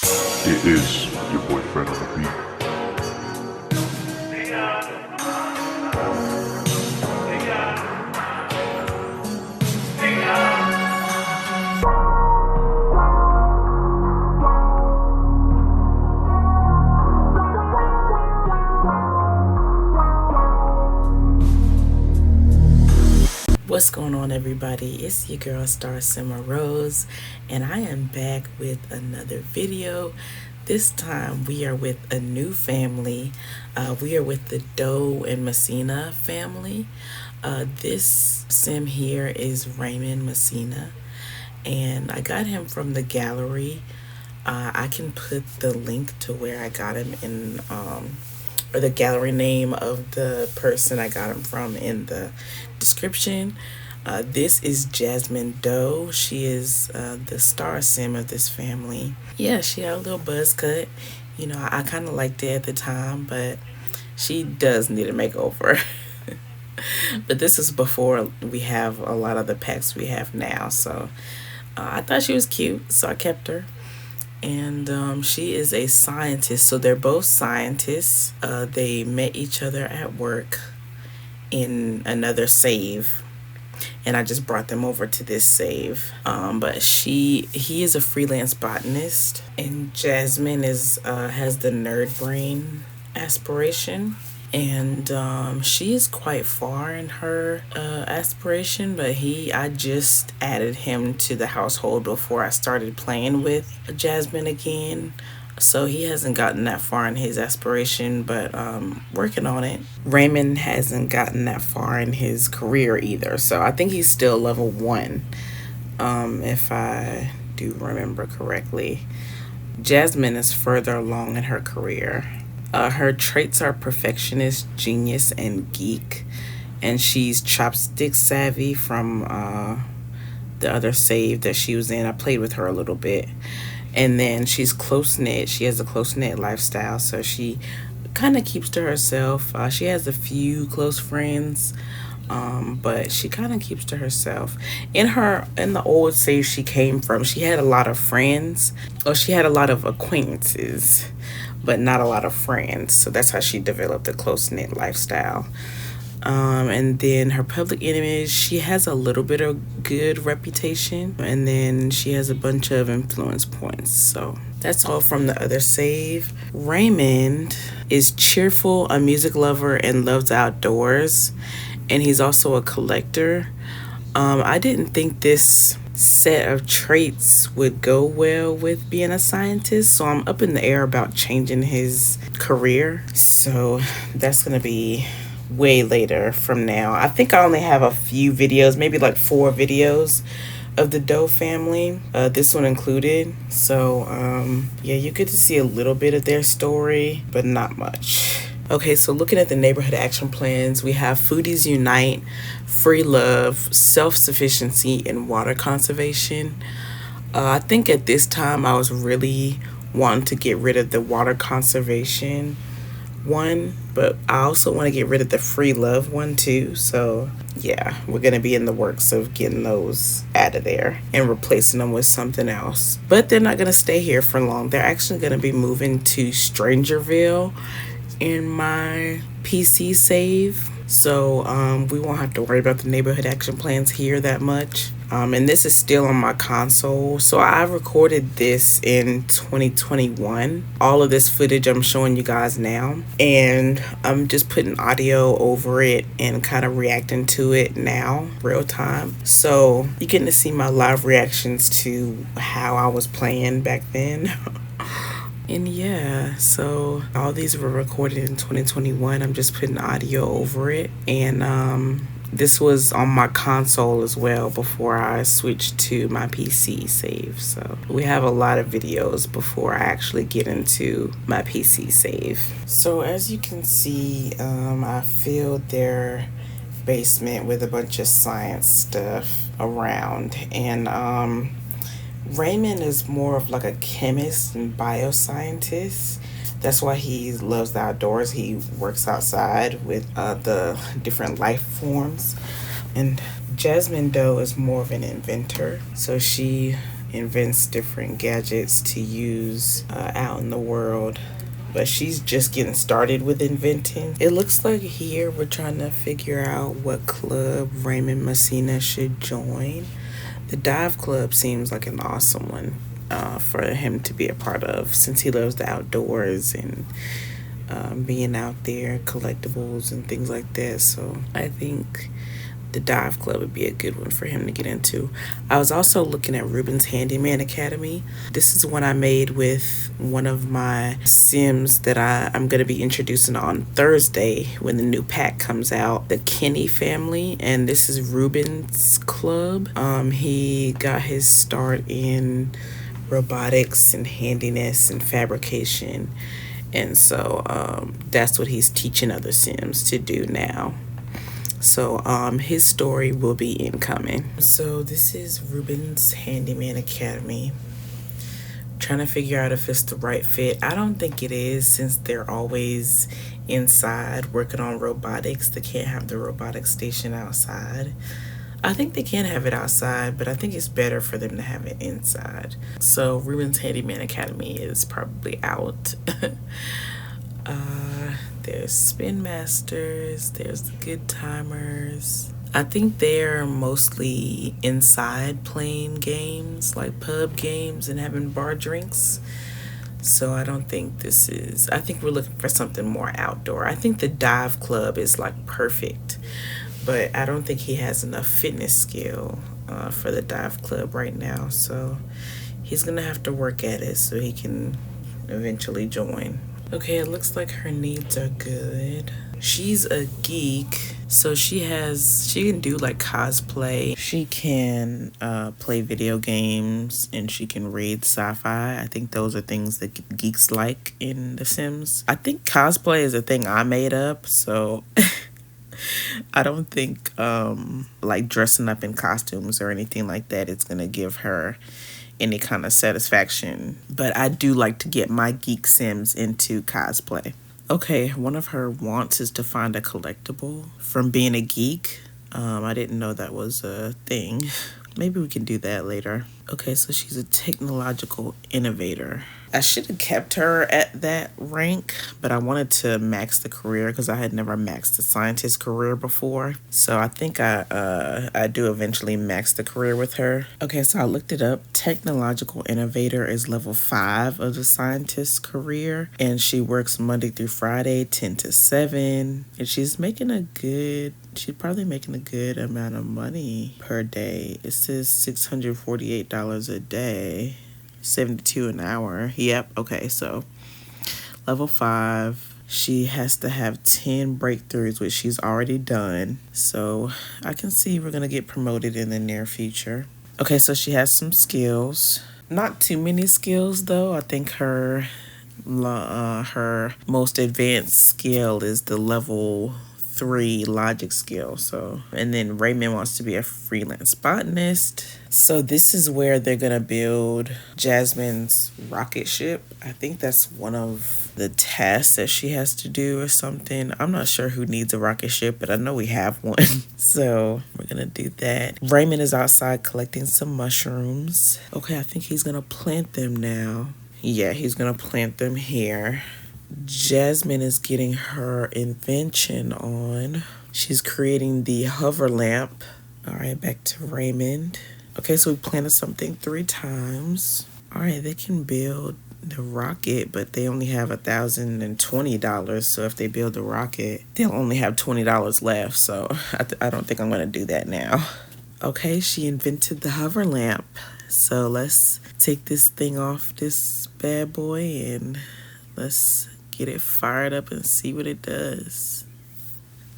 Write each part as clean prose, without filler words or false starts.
It is your boyfriend on the beat. What's going on, everybody? It's your girl Star Simmer Rose, and I am back with another video. This time we are with a new family. We are with the Doe and Messina family. This sim here is Raymond Messina, and I got him from the gallery. I can put the link to where I got him in or the gallery name of the person I got him from in the description. This is Jazmin Doe. She is the star sim of this family. Yeah, she had a little buzz cut. You know, I kind of liked it at the time, but she does need a makeover. But this is before we have a lot of the packs we have now, so I thought she was cute, so I kept her. And she is a scientist, so they're both scientists. They met each other at work in another save, and I just brought them over to this save. But he is a freelance botanist, and Jazmin has the nerd brain aspiration. And she is quite far in her aspiration, but I just added him to the household before I started playing with Jazmin again. So he hasn't gotten that far in his aspiration, but working on it. Raymond hasn't gotten that far in his career either, so I think he's still level 1, if I do remember correctly. Jazmin is further along in her career. Her traits are perfectionist, genius, and geek. And she's chopstick savvy from the other save that she was in. I played with her a little bit. And then she's close-knit. She has a close-knit lifestyle, so she kind of keeps to herself. She has a few close friends, but she kind of keeps to herself. In the old save she came from, she had a lot of friends. Or she had a lot of acquaintances, but not a lot of friends. So that's how she developed a close-knit lifestyle. And then her public enemies, she has a little bit of good reputation, and then she has a bunch of influence points. So that's all from the other save. Raymond is cheerful, a music lover, and loves outdoors, and he's also a collector. I didn't think this set of traits would go well with being a scientist, so I'm up in the air about changing his career. So that's gonna be way later from now. I think I only have a few videos, maybe like 4 videos of the Doe family, this one included. So yeah, you get to see a little bit of their story, but not much. Okay, so looking at the neighborhood action plans, we have Foodies Unite, Free Love, Self-Sufficiency, and Water Conservation. I think at this time I was really wanting to get rid of the water conservation one, but I also want to get rid of the Free Love one too. So yeah, we're going to be in the works of getting those out of there and replacing them with something else. But they're not going to stay here for long. They're actually going to be moving to Strangerville in my PC save, so we won't have to worry about the neighborhood action plans here that much. And this is still on my console, so I recorded this in 2021. All of this footage I'm showing you guys now, and I'm just putting audio over it and kind of reacting to it now, real time. So you're getting to see my live reactions to how I was playing back then. And yeah, so all these were recorded in 2021. I'm just putting audio over it. And this was on my console as well before I switched to my PC save. So we have a lot of videos before I actually get into my PC save. So as you can see, I filled their basement with a bunch of science stuff around. And Raymond is more of like a chemist and bioscientist. That's why he loves the outdoors. He works outside with the different life forms. And Jazmin Doe is more of an inventor. So she invents different gadgets to use out in the world. But she's just getting started with inventing. It looks like here we're trying to figure out what club Raymond Messina should join. The dive club seems like an awesome one for him to be a part of, since he loves the outdoors and being out there, collectibles and things like that. So I think the dive club would be a good one for him to get into. I was also looking at Ruben's Handyman Academy. This is one I made with one of my Sims that I'm going to be introducing on Thursday when the new pack comes out, the Kenny family. And this is Ruben's club. He got his start in robotics and handiness and fabrication. And so that's what he's teaching other Sims to do now. So his story will be incoming. So this is Ruben's Handyman Academy. Trying to figure out if it's the right fit. I don't think it is, since they're always inside working on robotics. They can't have the robotics station outside. I think they can have it outside, but I think it's better for them to have it inside. So Ruben's Handyman Academy is probably out. There's Spin Masters, there's the Good Timers. I think they're mostly inside playing games, like pub games and having bar drinks. So I don't think this is, I think we're looking for something more outdoor. I think the dive club is like perfect, but I don't think he has enough fitness skill for the dive club right now. So he's gonna have to work at it so he can eventually join. Okay, it looks like her needs are good. She's a geek, so she can do like cosplay. She can play video games, and she can read sci-fi. I think those are things that geeks like in The Sims. I think cosplay is a thing I made up, so I don't think like dressing up in costumes or anything like that is gonna give her any kind of satisfaction. But I do like to get my geek Sims into cosplay. Okay, one of her wants is to find a collectible from being a geek. I didn't know that was a thing. Maybe we can do that later. Okay, so she's a technological innovator. I should have kept her at that rank, but I wanted to max the career because I had never maxed the scientist career before. So I think I do eventually max the career with her. Okay, so I looked it up. Technological innovator is level 5 of the scientist career, and she works Monday through Friday, 10 to 7, and she's probably making a good amount of money per day. It says $648 a day. 72 an hour. Yep. Okay, so level 5. She has to have 10 breakthroughs, which she's already done. So I can see we're gonna get promoted in the near future. Okay, so she has some skills. Not too many skills though. I think her most advanced skill is the level 3 logic skill. So, and then Raymond wants to be a freelance botanist. So this is where they're gonna build Jazmin's rocket ship. I think that's one of the tasks that she has to do or something. I'm not sure who needs a rocket ship, but I know we have one. So we're gonna do that. Raymond is outside collecting some mushrooms. Okay, I think he's gonna plant them now. Yeah, he's gonna plant them here. Jazmin is getting her invention on. She's creating the hover lamp. All right, back to Raymond. Okay, so we planted something 3 times. All right, they can build the rocket, but they only have $1,020. So if they build the rocket, they'll only have $20 left. So I don't think I'm going to do that now. Okay, she invented the hover lamp. So let's take this thing off this bad boy and let's get it fired up and see what it does.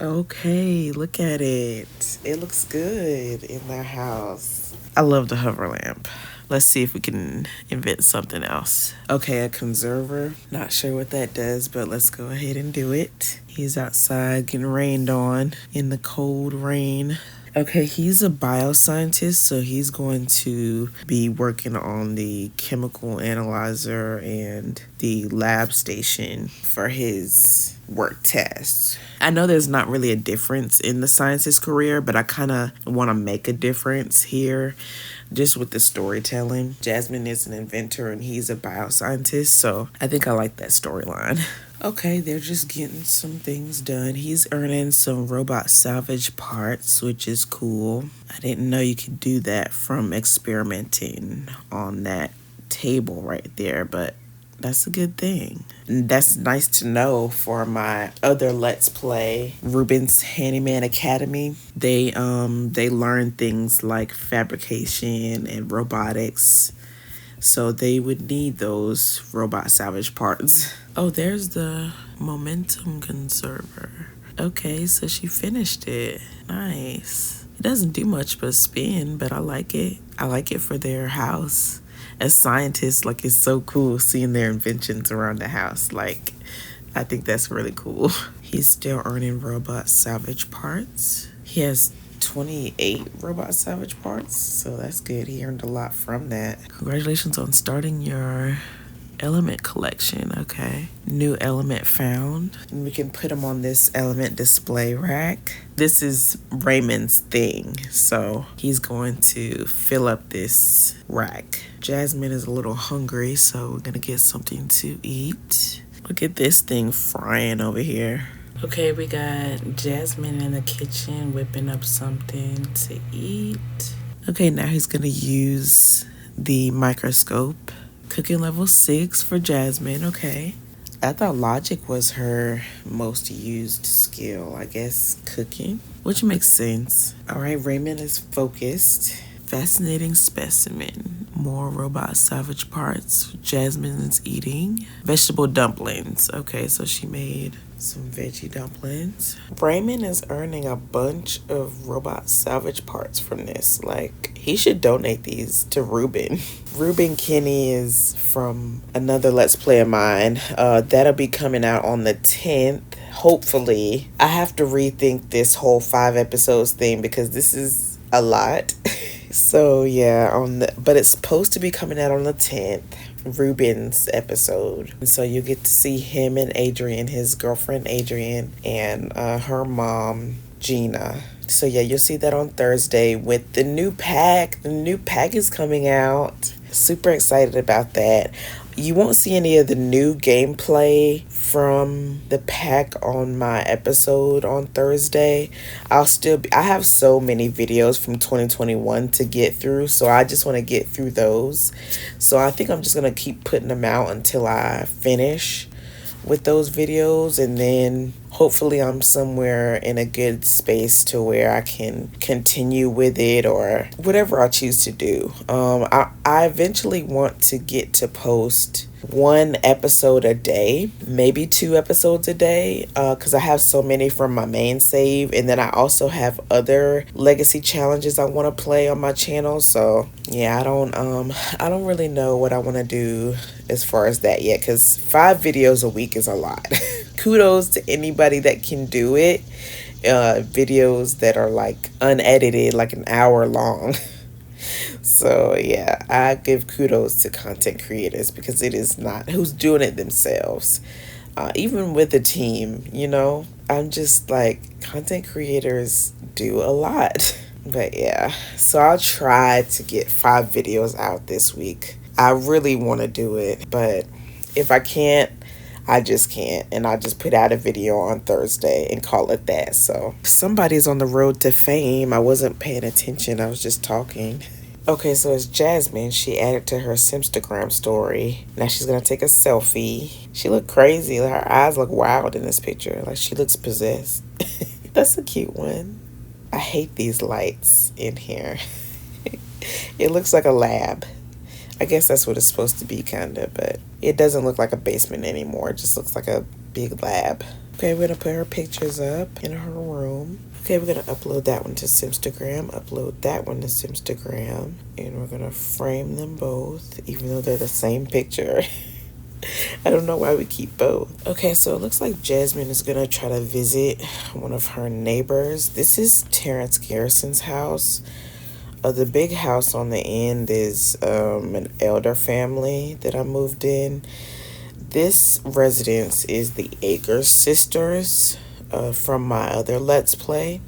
Okay, look at it. It looks good in their house. I love the hover lamp. Let's see if we can invent something else. Okay, a conserver. Not sure what that does, but let's go ahead and do it. He's outside getting rained on in the cold rain. Okay, he's a bioscientist, so he's going to be working on the chemical analyzer and the lab station for his work tasks. I know there's not really a difference in the scientist career, but I kind of want to make a difference here. just with the storytelling. Jazmin is an inventor and he's a bioscientist, so I think I like that storyline. Okay, they're just getting some things done. He's earning some robot salvage parts, which is cool. I didn't know you could do that from experimenting on that table right there, but that's a good thing. And that's nice to know for my other Let's Play, Ruben's Handyman Academy. They learn things like fabrication and robotics. So they would need those robot salvage parts. Oh, there's the momentum conserver. Okay, so she finished it. Nice. It doesn't do much but spin, but I like it. I like it for their house. As scientists, like, it's so cool seeing their inventions around the house. Like, I think that's really cool. He's still earning robot salvage parts. He has 28 robot salvage parts, so that's good. He earned a lot from that. Congratulations on starting your element collection. Okay, new element found, and we can put him on this element display rack. This is Raymond's thing, so he's going to fill up this rack. Jazmin is a little hungry, so we're gonna get something to eat. Look at this thing frying over here. Okay, we got Jazmin in the kitchen whipping up something to eat. Okay, now he's gonna use the microscope. Cooking level 6 for Jazmin, okay. I thought logic was her most used skill, I guess cooking, which makes sense. All right, Raymond is focused. Fascinating specimen. More robot salvage parts. Jazmin is eating. Vegetable dumplings. Okay, so she made some veggie dumplings. Raymond is earning a bunch of robot salvage parts from this. Like, he should donate these to Ruben. Ruben Kenny is from another Let's Play of mine. That'll be coming out on the 10th. Hopefully. I have to rethink this whole 5 episodes thing because this is a lot. So yeah, but it's supposed to be coming out on the 10th, Ruben's episode. And so you get to see him and Adrian, his girlfriend Adrian, and her mom Gina. So yeah, you'll see that on Thursday with the new pack. The new pack is coming out. Super excited about that. You won't see any of the new gameplay from the pack on my episode on Thursday. I have so many videos from 2021 to get through, so I just want to get through those. So I think I'm just going to keep putting them out until I finish with those videos, and then hopefully I'm somewhere in a good space to where I can continue with it or whatever I choose to do. I eventually want to get to post 1 episode a day, maybe 2 episodes a day, because I have so many from my main save, and then I also have other legacy challenges I want to play on my channel. So yeah, I don't really know what I want to do as far as that yet, because 5 videos a week is a lot. Kudos to anybody that can do it. Videos that are like unedited, like an hour long. So yeah, I give kudos to content creators because it is not who's doing it themselves. Even with a team, you know, I'm just like, content creators do a lot. But yeah, so I'll try to get 5 videos out this week. I really want to do it, but if I can't, I just can't, and I just put out a video on Thursday and call it that. So somebody's on the road to fame. I wasn't paying attention. I was just talking. Okay, so it's Jazmin. She added to her Simstagram story. Now she's going to take a selfie. She looked crazy. Her eyes look wild in this picture. Like she looks possessed. That's a cute one. I hate these lights in here. It looks like a lab. I guess that's what it's supposed to be, kind of, but it doesn't look like a basement anymore. It just looks like a big lab. Okay, we're going to put her pictures up in her room. Okay, we're going to upload that one to Simstagram, upload that one to Simstagram, and we're going to frame them both, even though they're the same picture. I don't know why we keep both. Okay, so it looks like Jazmin is going to try to visit one of her neighbors. This is Terrance Garrison's house. The big house on the end is an elder family that I moved in. This residence is the Aikers sisters from my other Let's Play.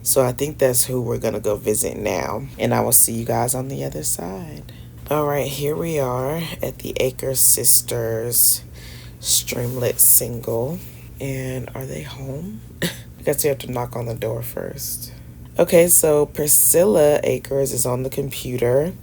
So I think that's who we're gonna go visit now. And I will see you guys on the other side. Alright, here we are at the Aikers Sisters Streamlit single. And are they home? I guess you have to knock on the door first. Okay, so Priscilla Aikers is on the computer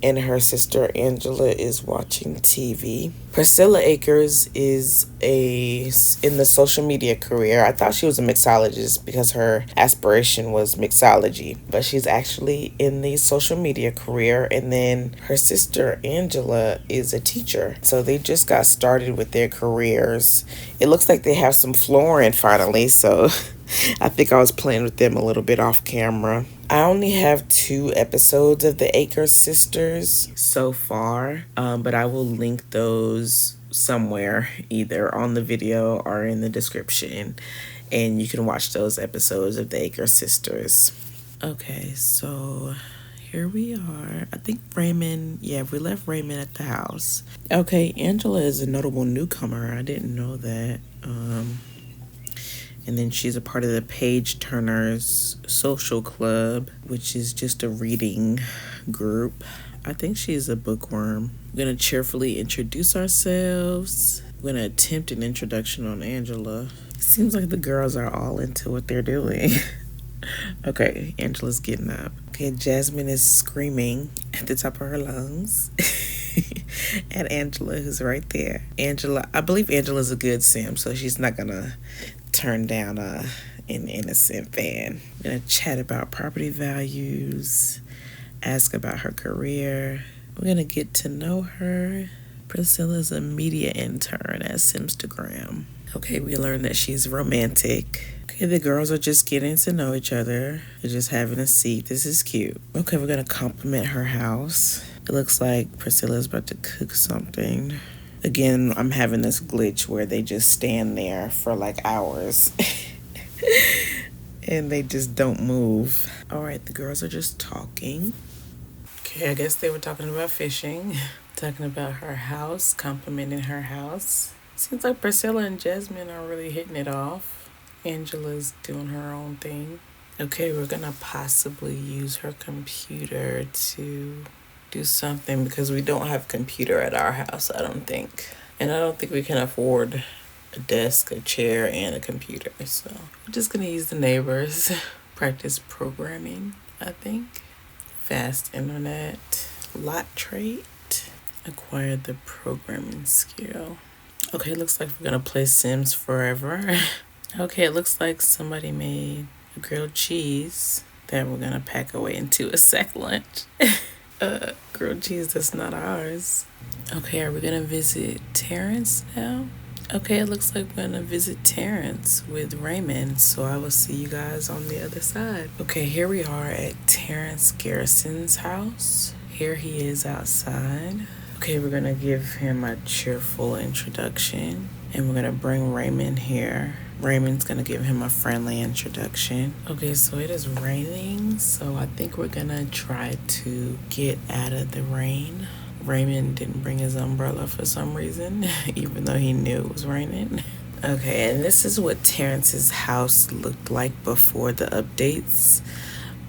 and her sister Angela is watching TV. Priscilla Aikers is in the social media career. I thought she was a mixologist because her aspiration was mixology, but she's actually in the social media career. And then her sister Angela is a teacher. So they just got started with their careers. It looks like they have some flooring finally, so I think I was playing with them a little bit off camera. I only have 2 episodes of the Aikers Sisters so far, but I will link those somewhere, either on the video or in the description, and you can watch those episodes of the Aikers Sisters. Okay, so here we are. I think Raymond, we left Raymond at the house. Okay, Angela is a notable newcomer. I didn't know that. And then she's a part of the Page Turners Social Club, which is just a reading group. I think she's a bookworm. We're going to cheerfully introduce ourselves. We're going to attempt an introduction on Angela. It seems like the girls are all into what they're doing. Okay, Angela's getting up. Okay, Jazmin is screaming at the top of her lungs at Angela, who's right there. I believe Angela's a good sim, so she's not going to turn down an innocent fan. I'm going to chat about property values, ask about her career. We're going to get to know her. Priscilla's a media intern at Simstagram. Okay, we learned that she's romantic. Okay, the girls are just getting to know each other. They're just having a seat. This is cute. Okay, we're going to compliment her house. It looks like Priscilla's about to cook something. Again, I'm having this glitch where they just stand there for like hours and they just don't move. All right, the girls are just talking. Okay, I guess they were talking about fishing, talking about her house, complimenting her house. Seems like Priscilla and Jazmin are really hitting it off. Angela's doing her own thing. Okay, we're gonna possibly use her computer to do something because we don't have a computer at our house, I don't think. And I don't think we can afford a desk, a chair, and a computer. So we're just going to use the neighbors. Practice programming, I think. Fast internet. Lot trait. Acquire the programming skill. Okay, looks like we're going to play Sims forever. Okay, it looks like somebody made a grilled cheese that we're going to pack away into a sack lunch. Grilled cheese that's not ours. Okay, are we gonna visit Terrance now? Okay, it looks like we're gonna visit Terrance with Raymond, so I will see you guys on the other side. Okay, here we are at Terrance Garrison's house. Here he is outside. Okay, we're gonna give him a cheerful introduction, and we're gonna bring Raymond here. Raymond's gonna give him a friendly introduction. Okay, so it is raining, so I think we're gonna try to get out of the rain. Raymond didn't bring his umbrella for some reason, even though he knew it was raining. Okay, and this is what Terrance's house looked like before the updates.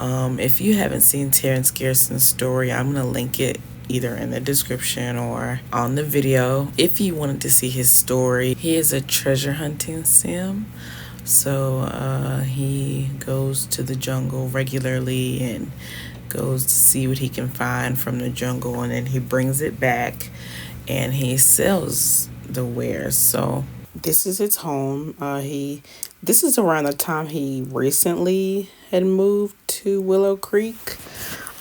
If you haven't seen Terrance Garrison's story, I'm gonna link it either in the description or on the video. If you wanted to see his story, he is a treasure hunting sim. So he goes to the jungle regularly and goes to see what he can find from the jungle, and then he brings it back and he sells the wares. So this is his home. This is around the time he recently had moved to Willow Creek.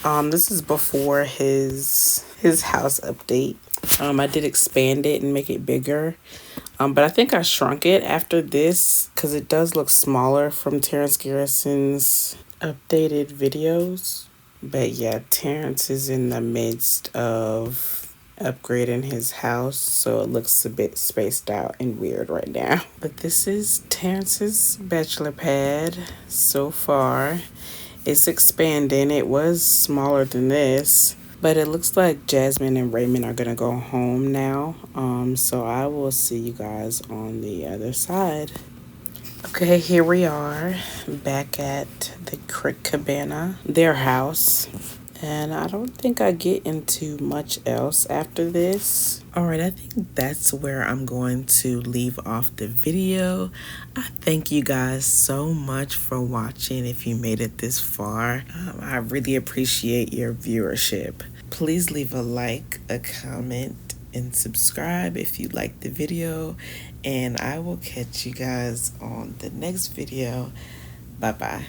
This is before his house update. I did expand it and make it bigger. But I think I shrunk it after this because it does look smaller from Terrance Garrison's updated videos. But yeah, Terrance is in the midst of upgrading his house, so it looks a bit spaced out and weird right now. But this is Terrance's bachelor pad so far. It's expanding. It was smaller than this, but it looks like Jazmin and Raymond are gonna go home now. So I will see you guys on the other side. Okay, here we are back at the Crick Cabana, their house. And I don't think I get into much else after this. All right, I think that's where I'm going to leave off the video. I thank you guys so much for watching if you made it this far. I really appreciate your viewership. Please leave a like, a comment, and subscribe if you liked the video. And I will catch you guys on the next video. Bye-bye.